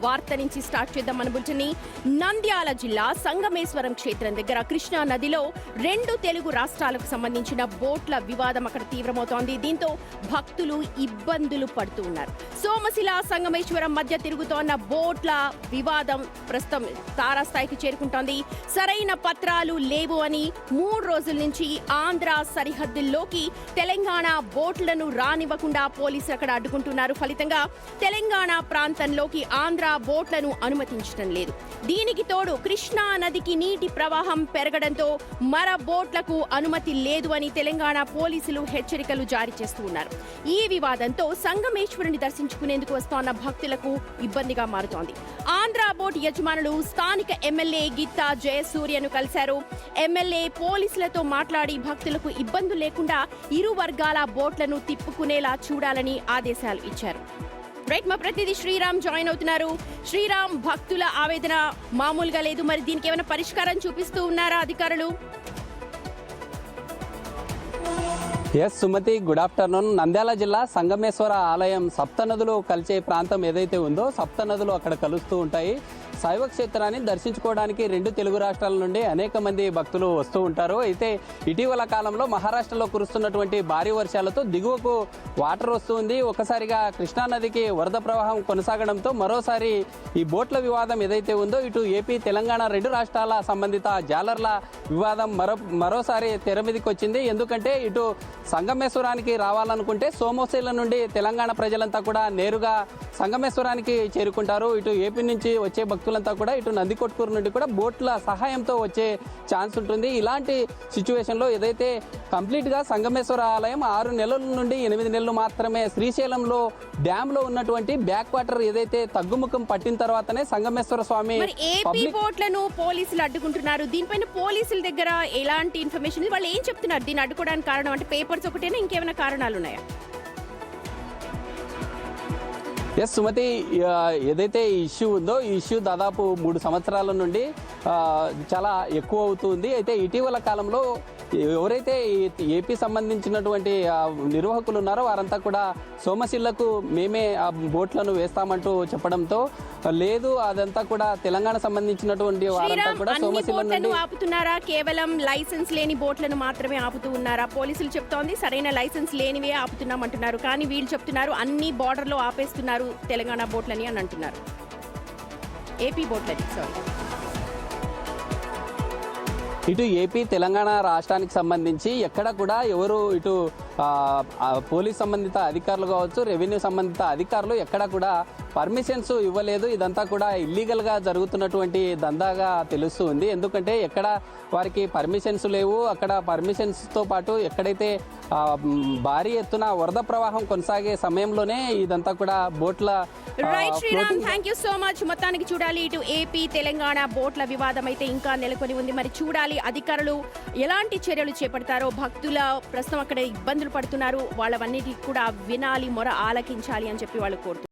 వార్త నుంచి స్టార్ట్ చేద్దాం మన బులెటిన్ని. నంద్యాల జిల్లా సంగమేశ్వరం క్షేత్రం దగ్గర కృష్ణా నదిలో 2 తెలుగు రాష్ట్రాలకు సంబంధించిన బోట్ల వివాదం అక్కడ తీవ్రమవుతోంది. దీంతో భక్తులు ఇబ్బందులు పడుతూ ఉన్నారు. సోమశిల సంగమేశ్వరం మధ్య తిరుగుతోన్న బోట్ల వివాదం ప్రస్తుతం తారాస్థాయికి చేరుకుంటోంది. సరైన పత్రాలు లేవు అని 3 రోజుల నుంచి ఆంధ్ర సరిహద్దుల్లోకి తెలంగాణ బోట్లను రానివ్వకుండా పోలీసులు అక్కడ అడ్డుకుంటున్నారు. ఫలితంగా తెలంగాణ ప్రాంతంలోకి ఆంధ్ర బోట్లను అనుమతించడం లేదు. దీనికి తోడు కృష్ణా నదికి నీటి ప్రవాహం పెరగడంతో మర బోట్లకు అనుమతి లేదు అని తెలంగాణ పోలీసులు హెచ్చరికలు జారీ చేస్తూ ఉన్నారు. ఈ వివాదంతో సంగమేశ్వరుని దర్శించుకునేందుకు వస్తోన్న భక్తులకు ఇబ్బందిగా మారుతోంది. ఆంధ్ర బోట్ యజమానులు స్థానిక ఎమ్మెల్యే గిత్తా జయసూర్యను కలిశారు. ఎమ్మెల్యే పోలీసులతో మాట్లాడి భక్తులకు ఇబ్బందులు లేకుండా ఇరు వర్గాల బోట్లను తిప్పుకునేలా చూడాలని ఆదేశాలు ఇచ్చారు. రైట్, మా ప్రతినిధి శ్రీరామ్ జాయిన్ అవుతున్నారు. శ్రీరామ్, భక్తుల ఆవేదన మామూలుగా లేదు, మరి దీనికి ఏమైనా పరిష్కారం చూపిస్తూ ఉన్నారా అధికారులు? Yes Sumathi, good afternoon. Nandyal జిల్లా సంగమేశ్వర ఆలయం సప్తనదులు కలిసే ప్రాంతం ఏదైతే ఉందో సప్తనదులు అక్కడ కలుస్తూ ఉంటాయి. శైవ క్షేత్రాన్ని దర్శించుకోవడానికి 2 తెలుగు రాష్ట్రాల నుండి అనేక మంది భక్తులు వస్తూ ఉంటారు. అయితే ఇటీవల కాలంలో మహారాష్ట్రలో కురుస్తున్నటువంటి భారీ వర్షాలతో దిగువకు వాటర్ వస్తుంది. ఒకసారిగా కృష్ణానదికి వరద ప్రవాహం కొనసాగడంతో మరోసారి ఈ బోట్ల వివాదం ఏదైతే ఉందో ఇటు ఏపీ తెలంగాణ 2 రాష్ట్రాల సంబంధిత జాలర్ల వివాదం మరోసారి తెర మీదకి వచ్చింది. ఎందుకంటే ఇటు సంగమేశ్వరానికి రావాలనుకుంటే సోమశిల నుండి తెలంగాణ ప్రజలంతా కూడా నేరుగా సంగమేశ్వరానికి చేరుకుంటారు. ఇటు ఏపీ నుంచి వచ్చే భక్తులంతా కూడా ఇటు నందికొట్కూరు నుండి కూడా బోట్ల సహాయంతో వచ్చే ఛాన్స్ ఉంటుంది. ఇలాంటి సిచ్యువేషన్లో ఏదైతే కంప్లీట్గా సంగమేశ్వర ఆలయం 6 నెలల నుండి 8 నెలలు మాత్రమే శ్రీశైలంలో డ్యామ్లో ఉన్నటువంటి బ్యాక్ వాటర్ ఏదైతే తగ్గుముఖం పట్టిన తర్వాతనే సంగమేశ్వర స్వామి బోట్లను పోలీసులు అడ్డుకుంటున్నారు. దీనిపైన పోలీసుల దగ్గర ఎలాంటి ఇన్ఫర్మేషన్, వాళ్ళు ఏం చెప్తున్నారు దీన్ని అడ్డుకోవడానికి కారణం? అంటే పేపర్స్ ఒకటేనా, ఇంకేమైనా కారణాలు ఉన్నాయా? ఎస్ సుమతి, ఏదైతే ఈ ఇష్యూ ఉందో ఈ ఇష్యూ దాదాపు 3 సంవత్సరాల నుండి చాలా ఎక్కువ అవుతుంది. అయితే ఇటీవల కాలంలో ఎవరైతే ఏపీ సంబంధించినటువంటి నిర్వాహకులు ఉన్నారో వారంతా కూడా సోమశిలకు మేమే ఆ బోట్లను వేస్తామంటూ చెప్పడంతో లేదు, అదంతా కూడా తెలంగాణ సంబంధించినటువంటి వారంతా కూడా సోమశిల నుండి ఆపుతున్నారా? కేవలం లైసెన్స్ లేని బోట్లను మాత్రమే ఆపుతూ ఉన్నారా? పోలీసులు చెప్తోంది సరైన లైసెన్స్ లేనివే ఆపుతున్నామంటున్నారు, కానీ వీళ్ళు చెప్తున్నారు అన్ని బార్డర్ లో ఆపేస్తున్నారు తెలంగాణ బోట్లని అని అంటున్నారు. ఏపీ బోట్లని ఇటు ఏపీ తెలంగాణ రాష్ట్రానికి సంబంధించి ఎక్కడ కూడా ఎవరు ఇటు పోలీస్ సంబంధిత అధికారులు కావచ్చు, రెవెన్యూ సంబంధిత అధికారులు ఎక్కడ కూడా పర్మిషన్స్ ఇవ్వలేదు. ఇదంతా కూడా ఇల్లీగల్గా జరుగుతున్నటువంటి దందాగా తెలుస్తూ ఉంది. ఎందుకంటే ఎక్కడ వారికి పర్మిషన్స్ లేవు. అక్కడ పర్మిషన్స్తో పాటు ఎక్కడైతే భారీ ఎత్తున వరద ప్రవాహం కొనసాగే సమయంలోనే ఇదంతా కూడా బోట్ల. Right Sriram, thank you so much. మొత్తానికి చూడాలి, ఇటు ఏపీ తెలంగాణ బోట్ల వివాదం అయితే ఇంకా నెలకొని ఉంది. మరి చూడాలి అధికారులు ఎలాంటి చర్యలు చేపడతారో. భక్తుల ప్రస్తుతం అక్కడ ఇబ్బందులు పడుతున్నారు, వాళ్ళవన్నిటికీ కూడా వినాలి, మొర ఆలకించాలి అని చెప్పి వాళ్ళు కోరుతున్నారు.